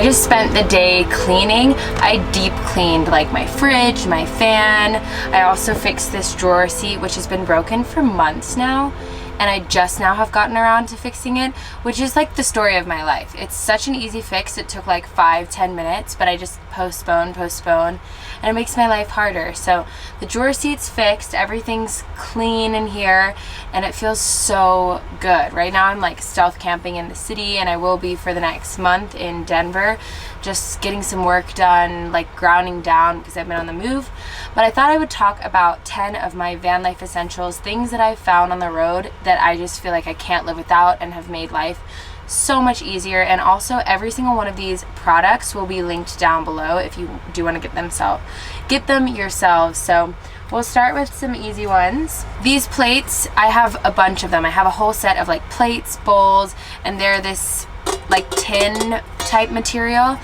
I just spent the day cleaning. I deep cleaned like my fridge, my fan. I also fixed this drawer seat, which has been broken for months now, and I just now have gotten around to fixing it, which is like the story of my life. It's such an easy fix. It took like 5-10 minutes, but I just postpone, and it makes my life harder. So the drawer seat's fixed, everything's clean in here, and it feels so good. Right now I'm like stealth camping in the city, and I will be for the next month in Denver, just getting some work done, like grounding down because I've been on the move. But I thought I would talk about 10 of my van life essentials, things that I've found on the road that I just feel like I can't live without and have made life so much easier. And also every single one of these products will be linked down below if you do want to get them yourselves. So we'll start with some easy ones. These plates, I have a bunch of them. I have a whole set of like plates, bowls, and they're this like tin type material.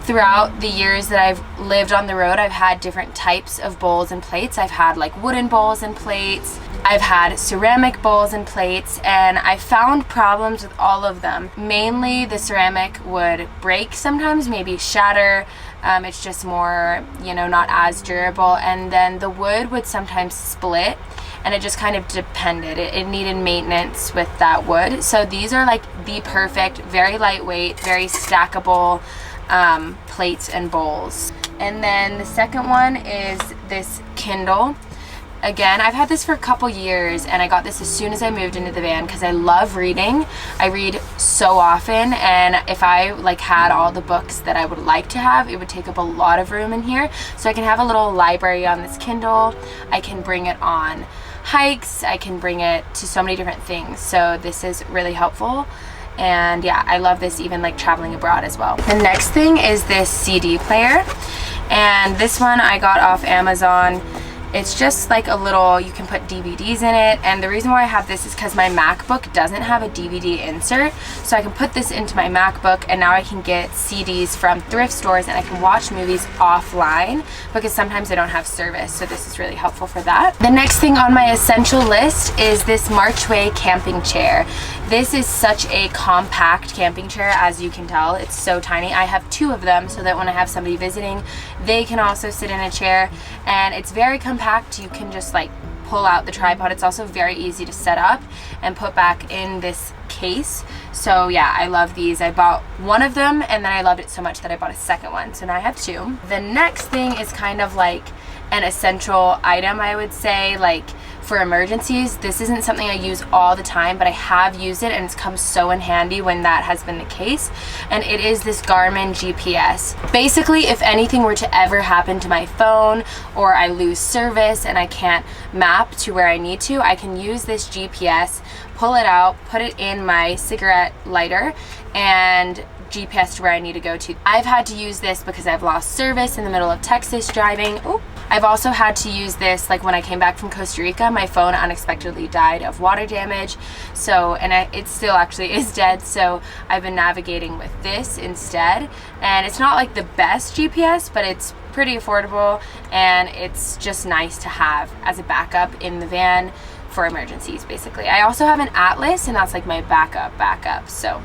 Throughout the years that I've lived on the road, I've had different types of bowls and plates. I've had like wooden bowls and plates. I've had ceramic bowls and plates, and I found problems with all of them. Mainly the ceramic would break sometimes, maybe shatter. It's just more, not as durable. And then the wood would sometimes split, and it just kind of depended. It needed maintenance with that wood. So these are like the perfect, very lightweight, very stackable plates and bowls. And then the second one is this Kindle. Again, I've had this for a couple years, and I got this as soon as I moved into the van because I love reading. I read so often, and if I like had all the books that I would like to have, it would take up a lot of room in here. So I can have a little library on this Kindle. I can bring it on hikes. I can bring it to so many different things. So this is really helpful. And yeah, I love this even like traveling abroad as well. The next thing is this CD player, and this one I got off Amazon. It's just like a little, you can put DVDs in it, and the reason why I have this is because my MacBook doesn't have a DVD insert, so I can put this into my MacBook, and now I can get CDs from thrift stores, and I can watch movies offline because sometimes I don't have service, so this is really helpful for that. The next thing on my essential list is this Marchway camping chair. This is such a compact camping chair, as you can tell. It's so tiny. I have 2 of them so that when I have somebody visiting, they can also sit in a chair, and it's very compact. You can just like pull out the tripod. It's also very easy to set up and put back in this case. So yeah, I love these. I bought one of them, and then I loved it so much that I bought a second one. So now I have 2. The next thing is kind of like an essential item, I would say, like for emergencies. This isn't something I use all the time, but I have used it, and it's come so in handy when that has been the case. And it is this Garmin GPS. Basically, if anything were to ever happen to my phone, or I lose service and I can't map to where I need to, I can use this GPS, pull it out, put it in my cigarette lighter, and GPS to where I need to go to. I've had to use this because I've lost service in the middle of Texas driving. Ooh. I've also had to use this like when I came back from Costa Rica. My phone unexpectedly died of water damage, it still actually is dead, so I've been navigating with this instead. And it's not like the best GPS, but it's pretty affordable, and it's just nice to have as a backup in the van for emergencies, basically. I also have an Atlas, and that's like my backup. So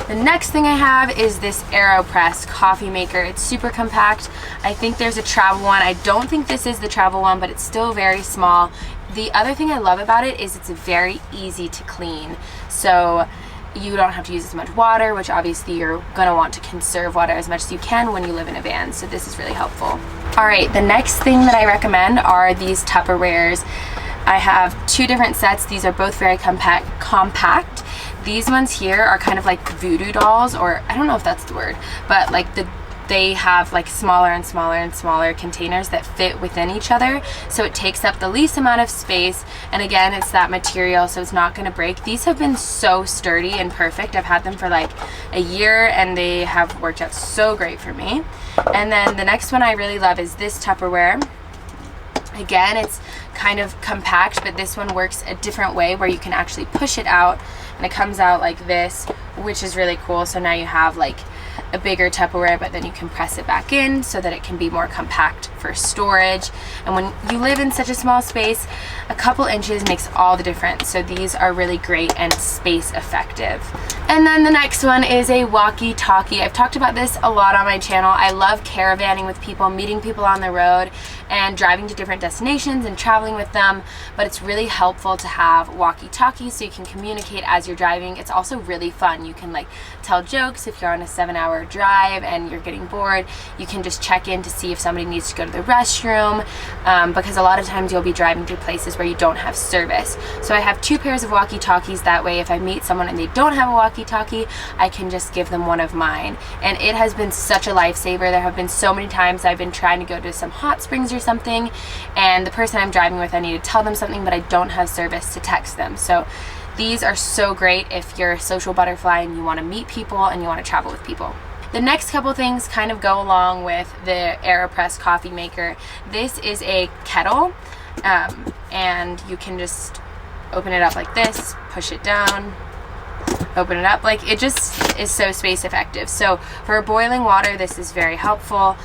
the next thing I have is this AeroPress coffee maker. It's super compact. I think there's a travel one. I don't think this is the travel one, but it's still very small. The other thing I love about it is it's very easy to clean. So you don't have to use as much water, which obviously you're gonna want to conserve water as much as you can when you live in a van. So this is really helpful. All right, the next thing that I recommend are these Tupperwares. I have 2 different sets. These are both very compact. These ones here are kind of like voodoo dolls, or I don't know if that's the word, but like they have like smaller and smaller containers that fit within each other, so it takes up the least amount of space. And again, it's that material, so it's not going to break. These have been so sturdy and perfect. I've had them for like a year, and they have worked out so great for me. And then the next one I really love is this Tupperware. Again, it's kind of compact, but this one works a different way where you can actually push it out, and it comes out like this, which is really cool. So now you have like a bigger Tupperware, but then you can press it back in so that it can be more compact for storage. And when you live in such a small space, a couple inches makes all the difference. So these are really great and space effective. And then the next one is a walkie-talkie. I've talked about this a lot on my channel. I love caravanning with people, meeting people on the road, and driving to different destinations and traveling with them, but it's really helpful to have walkie-talkies so you can communicate as you're driving. It's also really fun. You can like tell jokes if you're on a 7-hour drive and you're getting bored. You can just check in to see if somebody needs to go to the restroom, because a lot of times you'll be driving through places where you don't have service. So I have 2 pairs of walkie-talkies. That way if I meet someone and they don't have a walkie-talkie, I can just give them one of mine. And it has been such a lifesaver. There have been so many times I've been trying to go to some hot springs or something, and the person I'm driving with, I need to tell them something, but I don't have service to text them. So these are so great if you're a social butterfly and you want to meet people and you want to travel with people. The next couple things kind of go along with the AeroPress coffee maker. This is a kettle, and you can just open it up like this, push it down, open it up. Like, it just is so space effective. So for boiling water, this is very helpful.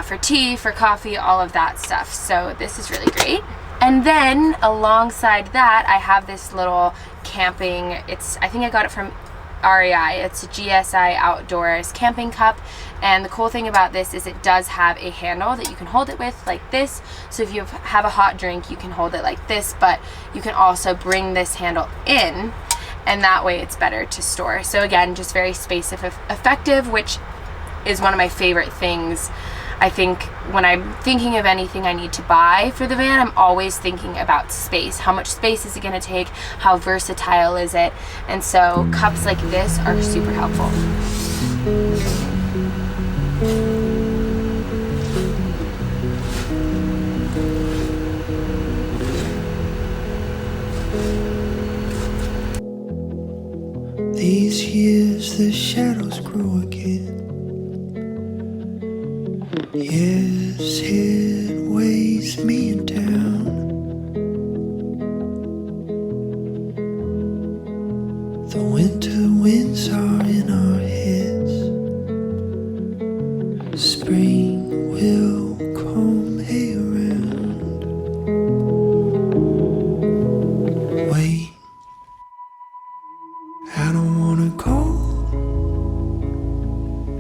For tea, for coffee, all of that stuff. So this is really great. And then alongside that, I have this little camping, I think I got it from REI. It's a GSI Outdoors camping cup. And the cool thing about this is it does have a handle that you can hold it with like this. So if you have a hot drink, you can hold it like this, but you can also bring this handle in, and that way it's better to store. So again, just very space effective, which is one of my favorite things. I think when I'm thinking of anything I need to buy for the van, I'm always thinking about space. How much space is it going to take? How versatile is it? And so cups like this are super helpful. These years the shadows grow again. Yes, it weighs me down. The winter winds are in our heads. Spring will come around. Wait, I don't wanna go.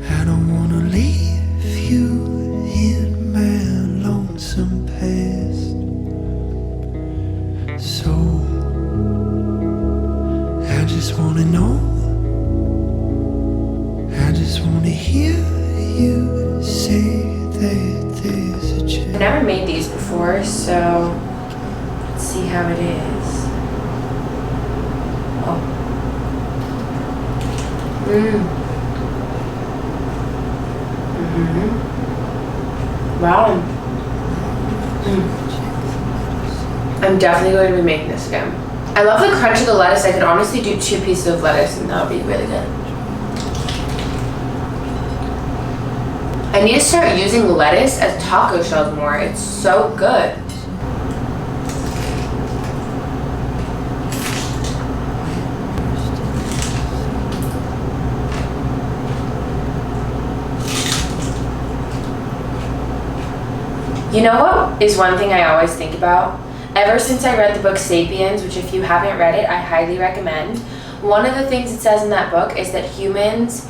I don't wanna leave you in my lonesome past. So I just wanna know, I just wanna hear you say that there's a chance. I've never made these before, so let's see how it is. Oh. Wow. I'm definitely going to be making this again. I love the crunch of the lettuce. I could honestly do 2 pieces of lettuce and that would be really good. I need to start using lettuce as taco shells more. It's so good. You know what is one thing I always think about? Ever since I read the book Sapiens, which if you haven't read it, I highly recommend, one of the things it says in that book is that humans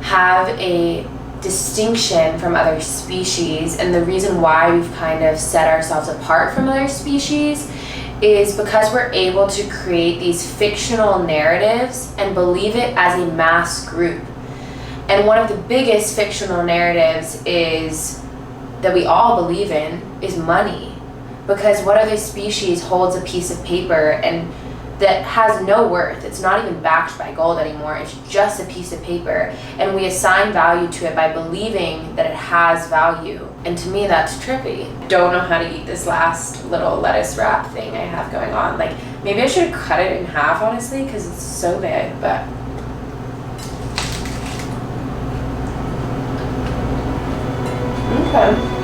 have a distinction from other species, and the reason why we've kind of set ourselves apart from other species is because we're able to create these fictional narratives and believe it as a mass group. And one of the biggest fictional narratives is that we all believe in is money, because what other species holds a piece of paper and that has no worth? It's not even backed by gold anymore. It's just a piece of paper, and we assign value to it by believing that it has value. And to me, that's trippy. Don't know how to eat this last little lettuce wrap thing I have going on. Like, maybe I should cut it in half, honestly, because it's so big, but okay.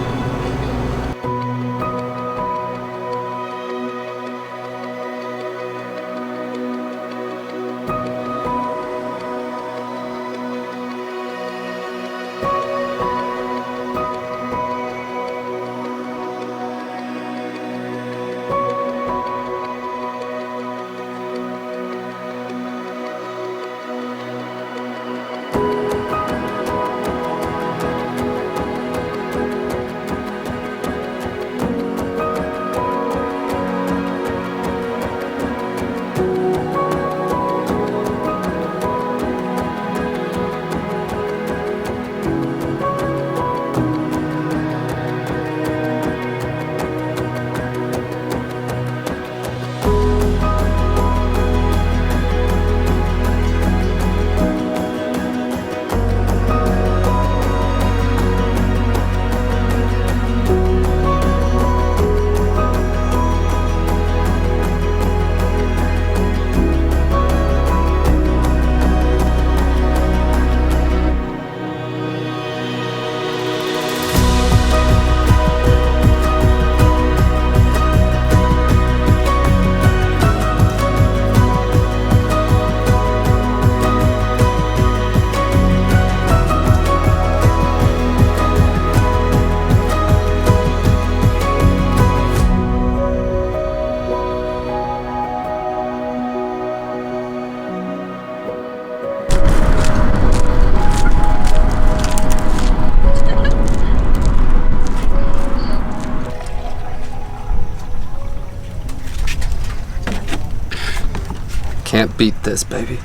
Can't beat this, baby.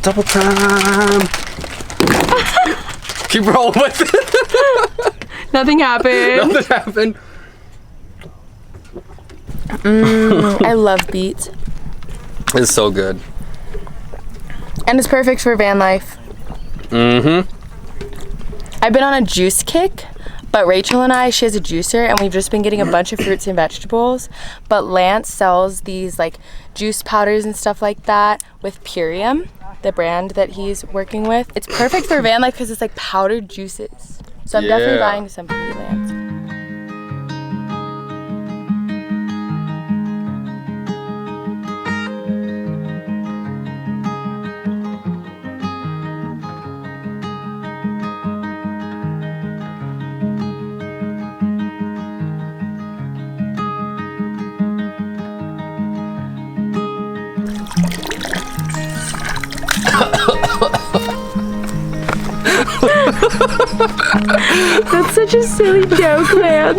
Double time. Keep rolling with it. Nothing happened. Nothing happened. I love beets. It's so good. And it's perfect for van life. Mm-hmm. I've been on a juice kick, but Rachel and I, she has a juicer, and we've just been getting a bunch of fruits and vegetables. But Lance sells these like juice powders and stuff like that with Purium, the brand that he's working with. It's perfect for van life because it's like powdered juices. So I'm definitely buying some for you, Lance. That's such a silly joke, man.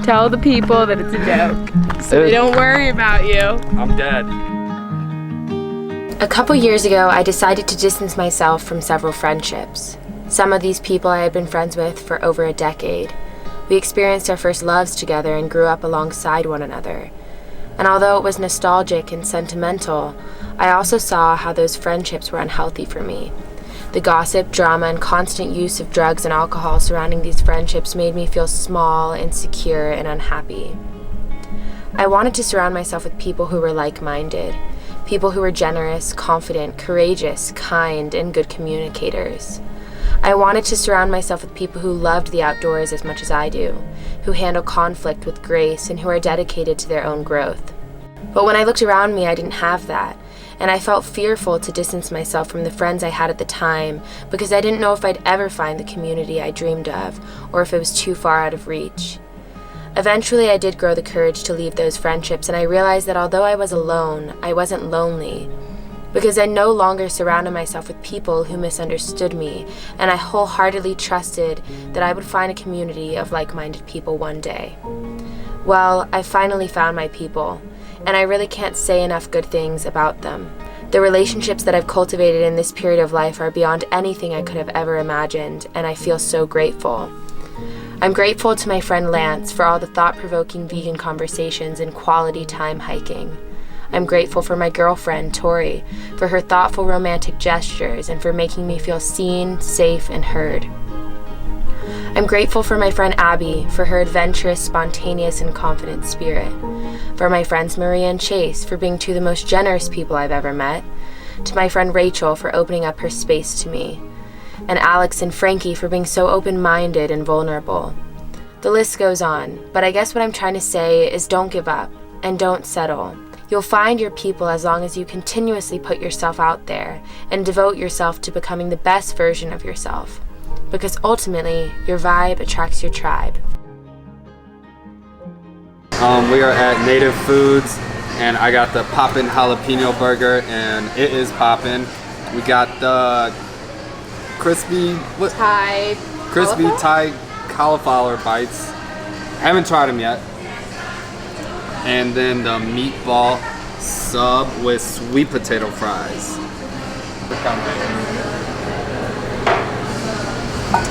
Tell the people that it's a joke so they don't worry about you. I'm dead. A couple years ago, I decided to distance myself from several friendships. Some of these people I had been friends with for over a decade. We experienced our first loves together and grew up alongside one another. And although it was nostalgic and sentimental, I also saw how those friendships were unhealthy for me. The gossip, drama, and constant use of drugs and alcohol surrounding these friendships made me feel small, insecure, and unhappy. I wanted to surround myself with people who were like-minded, people who were generous, confident, courageous, kind, and good communicators. I wanted to surround myself with people who loved the outdoors as much as I do, who handle conflict with grace, and who are dedicated to their own growth. But when I looked around me, I didn't have that. And I felt fearful to distance myself from the friends I had at the time because I didn't know if I'd ever find the community I dreamed of or if it was too far out of reach. Eventually, I did grow the courage to leave those friendships, and I realized that although I was alone, I wasn't lonely because I no longer surrounded myself with people who misunderstood me, and I wholeheartedly trusted that I would find a community of like-minded people one day. Well, I finally found my people. And I really can't say enough good things about them. The relationships that I've cultivated in this period of life are beyond anything I could have ever imagined, and I feel so grateful. I'm grateful to my friend Lance for all the thought-provoking vegan conversations and quality time hiking. I'm grateful for my girlfriend, Tori, for her thoughtful romantic gestures and for making me feel seen, safe, and heard. I'm grateful for my friend Abby for her adventurous, spontaneous, and confident spirit. For my friends Maria and Chase for being two of the most generous people I've ever met. To my friend Rachel for opening up her space to me. And Alex and Frankie for being so open-minded and vulnerable. The list goes on, but I guess what I'm trying to say is don't give up and don't settle. You'll find your people as long as you continuously put yourself out there and devote yourself to becoming the best version of yourself. Because ultimately, your vibe attracts your tribe. We are at Native Foods, and I got the poppin' jalapeno burger, and it is poppin'. We got the crispy Thai cauliflower bites. I haven't tried them yet. And then the meatball sub with sweet potato fries.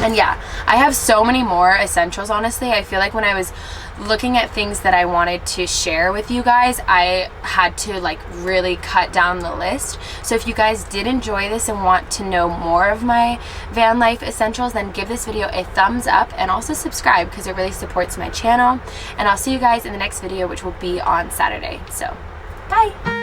And yeah, I have so many more essentials, honestly. I feel like when I was looking at things that I wanted to share with you guys, I had to like really cut down the list. So if you guys did enjoy this and want to know more of my van life essentials, then give this video a thumbs up and also subscribe because it really supports my channel. And I'll see you guys in the next video, which will be on Saturday. So, bye!